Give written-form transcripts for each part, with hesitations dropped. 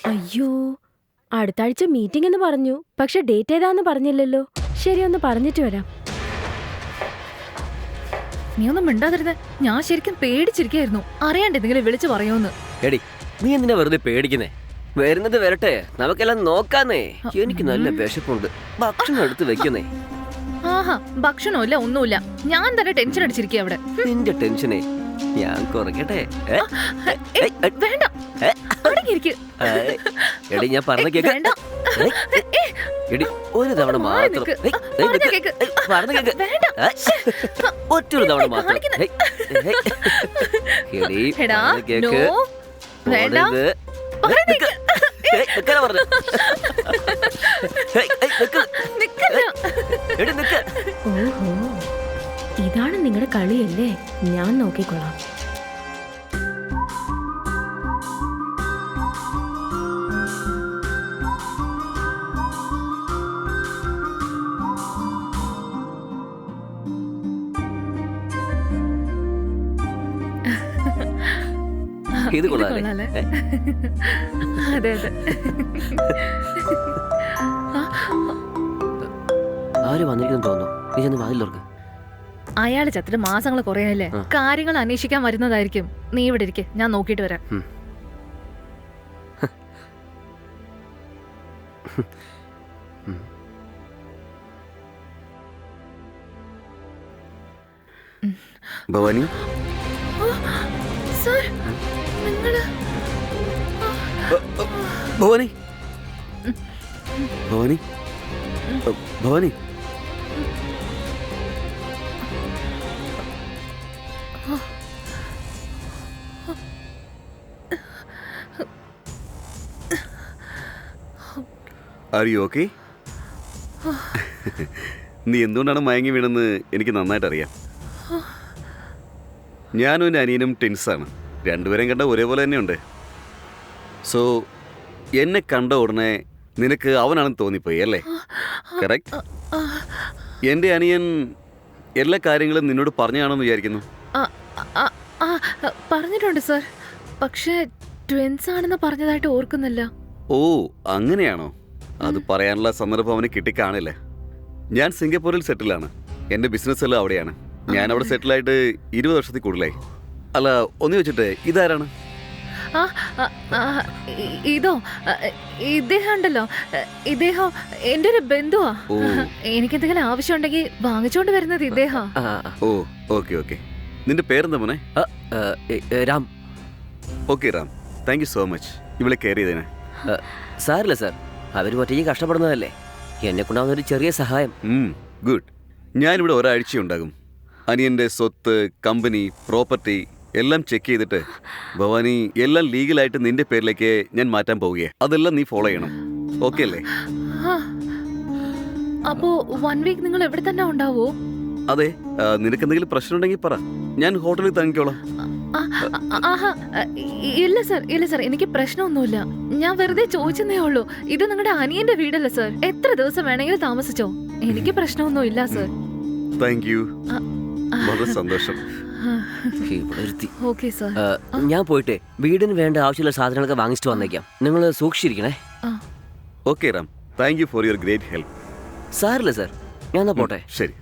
അയ്യോ, അടുത്ത ആഴ്ച മീറ്റിംഗ് എന്ന് പറഞ്ഞു. പക്ഷെ ഡേറ്റ് ഏതാന്ന് പറഞ്ഞില്ലല്ലോ. ശരി, ഒന്ന് പറഞ്ഞിട്ട് വരാം. നീ ഒന്നും മിണ്ടാതിരുന്നേ. ഞാൻ ശരിക്കും പേടിച്ചിരിക്കായിരുന്നു. അറിയാണ്ട് എന്തെങ്കിലും വിളിച്ചു പറയോന്ന്. എടി, നീ എന്തിനാ വെറുതെ പേടിക്കുന്നേ? വരുന്നത് വരട്ടെ, നമുക്കെല്ലാം നോക്കാന്നേ. എനിക്ക് നല്ല വിശപ്പുണ്ട്, ഭക്ഷണം എടുത്ത് വെക്കുന്നേ. ആഹാ, ഭക്ഷണമില്ല, ഒന്നുമില്ല. ഞാൻ തന്നെ ടെൻഷൻ അടിച്ചിരിക്കുക അവിടെ. നിന്റെ ടെൻഷനെ ഞാൻ കുറയ്ക്കട്ടെ? വേണ്ട, അടങ്ങിയിരിക്ക്. എടി, ഞാൻ പറഞ്ഞ കേക്ക്. എടി, ഒരു തവണ മാത്രം പറഞ്ഞ കേക്ക്. ഒറ്റൊരു തവണ മാത്രം. എടി, കേക്ക്. ഓഹോ, ഇതാണ് നിങ്ങളുടെ കളിയല്ലേ? ഞാൻ നോക്കിക്കൊള്ളാം. ഇത് കൊള്ളാല്ലേ? അതെ അതെ. ആര് വന്നിരിക്കുന്നു തോന്നുന്നു. നീ ചെന്ന് വാതിൽ തുറക്ക്. അയാള് ചത്തിട്ട് മാസങ്ങൾ കുറയല്ലേ. കാര്യങ്ങൾ അന്വേഷിക്കാൻ വരുന്നതായിരിക്കും. നീ ഇവിടെ ഇരിക്കെ, ഞാൻ നോക്കിയിട്ട് വരാം. ഭവാനി, സർ, നിങ്ങള് Bhavani, Bhavani, Bhavani. Are you okay? നീ എന്തുകൊണ്ടാണ് മയങ്ങി വീണെന്ന് എനിക്ക് നന്നായിട്ട് അറിയാം. ഞാനും എൻ്റെ അനിയനും ടിൻസാണ്. രണ്ടുപേരെയും കണ്ട ഒരേപോലെ തന്നെയുണ്ട്. സോ എന്നെ കണ്ട ഉടനെ നിനക്ക് അവനാണെന്ന് തോന്നിപ്പോയി അല്ലേ? കറക്റ്റ്. എൻ്റെ അനിയൻ എല്ലാ കാര്യങ്ങളും നിന്നോട് പറഞ്ഞാണെന്ന് വിചാരിക്കുന്നു. പറഞ്ഞിട്ടുണ്ട് സർ, പക്ഷേ ട്വിൻസ് ആണെന്ന് പറഞ്ഞതായിട്ട് ഓർക്കുന്നില്ല. ഓ, അങ്ങനെയാണോ? അത് പറയാനുള്ള സന്ദർഭം അവന് കിട്ടിക്കാണില്ല. ഞാൻ സിംഗപ്പൂരിൽ സെറ്റിലാണ്. എൻ്റെ ബിസിനസ് എല്ലാം അവിടെയാണ്. ഞാൻ അവിടെ സെറ്റിലായിട്ട് 20 വർഷത്തിൽ കൂടുതലായി. അല്ല, ഒന്ന് വെച്ചിട്ട് ഇതാരാണ്? ഇതോ, ഇദ്ദേഹം ഉണ്ടല്ലോ, ഇദ്ദേഹം എൻ്റെ ഒരു ബന്ധുവാ. എനിക്കെന്തെങ്കിലും ആവശ്യം ഉണ്ടെങ്കിൽ വാങ്ങിച്ചോണ്ട് വരുന്നത് ഇദ്ദേഹം. ഓ, ഓക്കെ ഓക്കെ. നിന്റെ പേരെന്താ മോനെ? Ram. Okay Ram, thank you so much ഇവിടെ കെയർ ചെയ്തതിന്. സാറില്ല സാർ, അവർ ഒറ്റയ്ക്ക് കഷ്ടപ്പെടുന്നതല്ലേ. എന്നെ കൊണ്ടാവുന്ന ഒരു ചെറിയ സഹായം. ഗുഡ്. ഞാനിവിടെ ഒരാഴ്ചയുണ്ടാകും. അനിയൻ്റെ സ്വത്ത്, കമ്പനി, പ്രോപ്പർട്ടി എല്ലാം ചെക്ക് ചെയ്തിട്ട് ഭവാനി എല്ലാം ലീഗലായിട്ട് നിന്റെ പേരിലേക്ക് ഞാൻ മാറ്റാൻ പോവുകയാണ്. അതെല്ലാം നീ ഫോളോ ചെയ്യണം. ഓക്കെ അല്ലേ? അപ്പോ 1 വീക്ക് നിങ്ങൾ എവിടെ തന്നെ ഉണ്ടാവോ? അതെ. നിനക്ക് എന്തെങ്കിലും പ്രശ്നം ഉണ്ടെങ്കിൽ പറ, ഞാൻ ഹോട്ടലിൽ തങ്ങിക്കോളാം. ഇല്ല സർ, ഇല്ല സർ, എനിക്ക് പ്രശ്നമൊന്നുമില്ല. ഞാൻ വെറുതെ ചോദിച്ചെന്നേ ഉള്ളൂ. ഇത് നിങ്ങളുടെ അനിയന്റെ വീടല്ലേ സർ? എത്ര ദിവസം വേണമെങ്കിലും താമസിച്ചോ, എനിക്ക് പ്രശ്നമൊന്നും ഇല്ല സർ. താങ്ക് യു, വളരെ സന്തോഷം. Okay sir. ഞാൻ പോയിട്ട് വീടിന് വേണ്ട ആവശ്യമുള്ള സാധനങ്ങളൊക്കെ വാങ്ങിച്ചിട്ട് വന്നേക്കാം. നിങ്ങൾ സൂക്ഷിച്ചിരിക്കണേ. Okay Ram, thank you for your great help. സാറില്ല സർ, ഞാൻ പോട്ടെ. ശരി.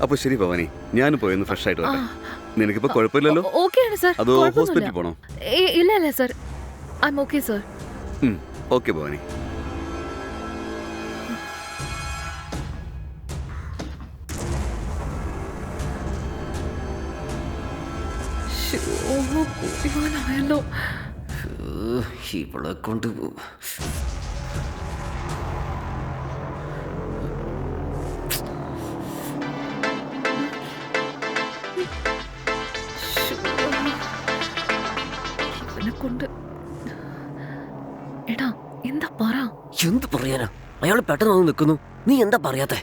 അപ്പൊ ശരി ഭവാനി, ഞാൻ പോയൊന്ന് ഫ്രഷ് ആയിട്ട് വരാം. നിനക്കിപ്പോ കുഴപ്പമില്ലല്ലോ? ഓക്കെയാണ് സർ. അതോ ഹോസ്പിറ്റലിൽ പോണോ? ഇല്ല ഇല്ല sir, I am okay sir. Okay Bhavani. ഇവളെ കൊണ്ട് കൊണ്ട് എടാ, എന്താ പറ? എന്ത് പറയാനാ? അയാൾ പെട്ടെന്ന് വന്ന് നിൽക്കുന്നു, നീ എന്താ പറയാത്തെ?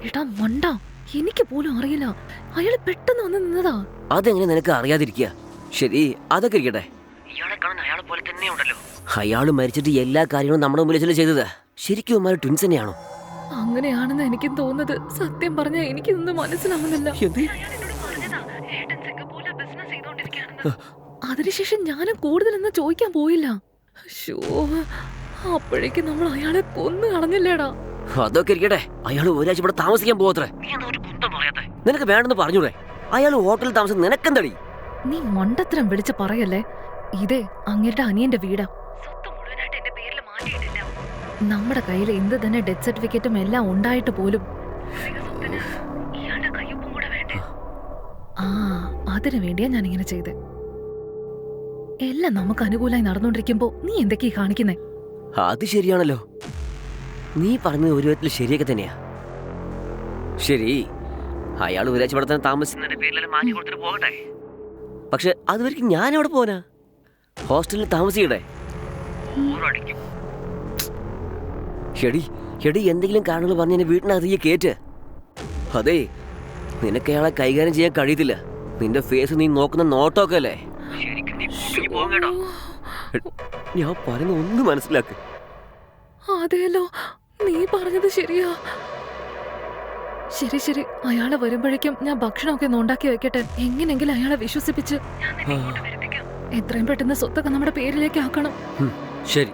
എടാ മണ്ട, എനിക്ക് പോലും അറിയില്ല. അയാൾ പെട്ടെന്ന് വന്ന് നിന്നതാ. അതെങ്ങനെ നിനക്ക് അറിയാതിരിക്കുക? ശരി, അതൊക്കെ ഇരിക്കട്ടെ. അയാള് മരിച്ചിട്ട് എല്ലാ കാര്യങ്ങളും നമ്മുടെ മുമ്പിൽ ചെയ്തത് ശരിക്കും ഉമ്മാര് ട്വിൻസ് തന്നെയാണോ? അങ്ങനെയാണെന്ന് എനിക്കും തോന്നുന്നത്. സത്യം പറഞ്ഞാൽ എനിക്കിതൊന്നും മനസ്സിലാവുന്നില്ല. അതിനുശേഷം ഞാനും കൂടുതലൊന്നും ചോദിക്കാൻ പോയില്ല. ശോ, അപ്പോഴേക്കും നമ്മൾ അയാളെ കൊന്നു കളഞ്ഞില്ലേടാ. അതൊക്കെ ഇരിക്കട്ടെ, അയാൾ ഒരാഴ്ച ഇവിടെ താമസിക്കാൻ പോകത്രേ. നിനക്ക് വേണമെന്ന് പറഞ്ഞൂടെ? അയാൾ ഹോട്ടലിൽ താമസം നിനക്കെന്തടി? നീ മണ്ടത്തരം വിളിച്ച് പറയല്ലേ. ഇതേ അങ്ങേരുടെ അനിയന്റെ വീടാ. സ്വത്ത് മുഴുവനായിട്ട് എന്റെ പേരിൽ മാറ്റിയിട്ടില്ല. നമ്മുടെ കയ്യിൽ എന്ത് തന്നെ ഡെത്ത് സർട്ടിഫിക്കറ്റും എല്ലാം ഉണ്ടായിട്ട് പോലും ആ അതിനു വേണ്ടിയാ ഞാൻ ഇങ്ങനെ ചെയ്തേ. എല്ലാം നമുക്ക് അനുകൂലമായി നടന്നുകൊണ്ടിരിക്കുമ്പോ നീ എന്തൊക്കെയാ കാണിക്കുന്നേ? അത് ശരിയാണല്ലോ, നീ പറഞ്ഞത് ഒരു വിധത്തിൽ ശരിയൊക്കെ തന്നെയാ. ശരി, അയാൾ ഒരാഴ്ച ഇവിടെ തന്നെ താമസിക്കുന്നതിന്റെ പേരിൽ മാറ്റി കൊടുത്തിട്ട് പോകട്ടെ. പക്ഷെ അതുവരെയ്ക്കും ഞാൻ എവിടെ പോനാ? ഹോസ്റ്റലിൽ താമസിക്കട്ടെ? എടി എന്തെങ്കിലും കാരണങ്ങൾ പറഞ്ഞ് എന്നെ വീട്ടിനകത്ത് കേറ്റ്. അതെ, നിനക്ക് അയാളെ കൈകാര്യം ചെയ്യാൻ കഴിയത്തില്ല. നിന്റെ ഫേസ് നീ നോക്കുന്ന നോട്ടമൊക്കെ അല്ലേ. ഞാൻ പറയുന്ന ഒന്ന് മനസ്സിലാക്ക്. അതെയല്ലോ, നീ പറഞ്ഞത് ശരിയാ. ശരി ശരി, അയാളെ വരുമ്പോഴേക്കും ഞാൻ ഭക്ഷണമൊക്കെ ഒന്ന് ഉണ്ടാക്കി വെക്കട്ടെ. എങ്ങനെങ്കിലും അയാളെ വിശ്വസിപ്പിച്ച് എത്രയും പെട്ടെന്ന് സ്വത്തൊക്കെ നമ്മുടെ പേരിലേക്ക് ആക്കണം. ശരി,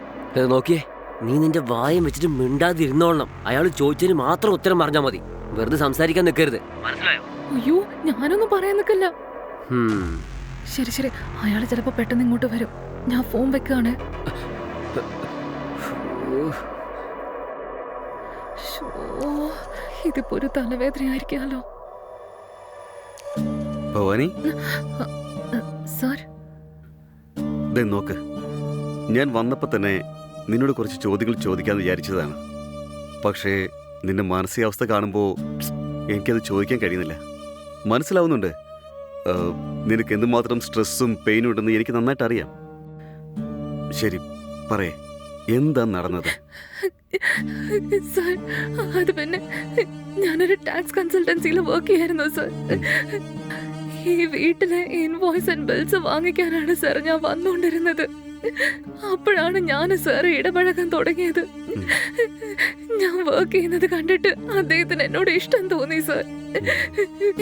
നോക്കിയേ, നീ നിന്റെ വായം വെച്ചിട്ട് മിണ്ടാതിരുന്നോളണം. അയാൾ ചോദിച്ചതിന് മാത്രം ഉത്തരം പറഞ്ഞാൽ മതി. വെറുതെ സംസാരിക്കാൻ നിൽക്കരുത്, മനസ്സിലായോ? അയ്യോ, ഞാനൊന്നും പറയാൻ നിൽക്കില്ല. ശരി ശരി, അയാൾ ചിലപ്പോ പെട്ടെന്ന് ഇങ്ങോട്ട് വരും. ഞാൻ ഫോൺ വെക്കാണ്. ഇതിപ്പോ ഒരു തലവേദനയായിരിക്കാലോ. ഭവാനി, സാർ, ദേ നോക്ക്, ഞാൻ വന്നപ്പോൾ തന്നെ നിന്നോട് കുറച്ച് ചോദ്യങ്ങൾ ചോദിക്കാമെന്ന് വിചാരിച്ചതാണ്. പക്ഷേ നിന്റെ മാനസികാവസ്ഥ കാണുമ്പോൾ എനിക്കത് ചോദിക്കാൻ കഴിയുന്നില്ല. മനസ്സിലാവുന്നുണ്ട് നിനക്ക് എന്തുമാത്രം സ്ട്രെസ്സും പെയിനും ഉണ്ടെന്ന് എനിക്ക് നന്നായിട്ട് അറിയാം. ശരി, പറയേ, എന്താ നടന്നത്? സാർ, അത് പിന്നെ ഞാനൊരു ടാക്സ് കൺസൾട്ടൻസിയിൽ വർക്ക് ചെയ്യായിരുന്നു സാർ. ഈ വീട്ടിലെ ഇൻവോയ്സ് ആൻഡ് ബിൽസ് വാങ്ങിക്കാനാണ് സാർ ഞാൻ വന്നുകൊണ്ടിരുന്നത്. അപ്പോഴാണ് ഞാൻ സാർ ഇടപഴകാൻ തുടങ്ങിയത്. ഞാൻ വർക്ക് ചെയ്യുന്നത് കണ്ടിട്ട് അദ്ദേഹത്തിന് എന്നോട് ഇഷ്ടം തോന്നി സാർ.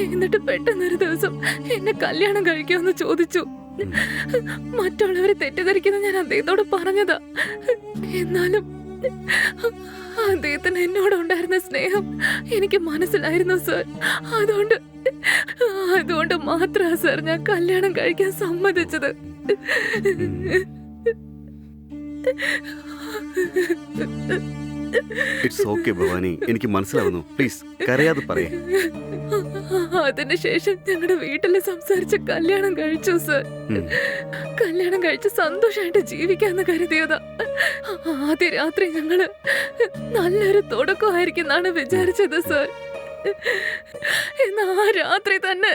എന്നിട്ട് പെട്ടെന്നൊരു ദിവസം എന്നെ കല്യാണം കഴിക്കുമെന്ന് ചോദിച്ചു. മറ്റുള്ളവരെ തെറ്റിദ്ധരിക്കുന്ന ഞാൻ അദ്ദേഹത്തോട് പറഞ്ഞതാ. എന്നാലും അദ്ദേഹത്തിന് എന്നോടുണ്ടായിരുന്ന സ്നേഹം എനിക്ക് മനസ്സിലായിരുന്നു സാർ. അതുകൊണ്ട് മാത്രമാണ് സാർ ഞാൻ കല്യാണം കഴിക്കാൻ സമ്മതിച്ചത്. ഇറ്റ്സ് ഓക്കെ ഭവാനി, എനിക്ക് മനസ്സിലാവുന്നു. പ്ലീസ് കരയാതെ പറയേ. അതിനുശേഷം ഞങ്ങളുടെ വീട്ടില് സംസാരിച്ച് കല്യാണം കഴിച്ചു സാർ. കല്യാണം കഴിച്ച് സന്തോഷമായിട്ട് ജീവിക്കാന്ന് കരുതിയതാ. ആദ്യ രാത്രി ഞങ്ങള് നല്ലൊരു തുടക്കമായിരിക്കും എന്നാണ് വിചാരിച്ചത് സാർ. എന്നാ ആ രാത്രി തന്നെ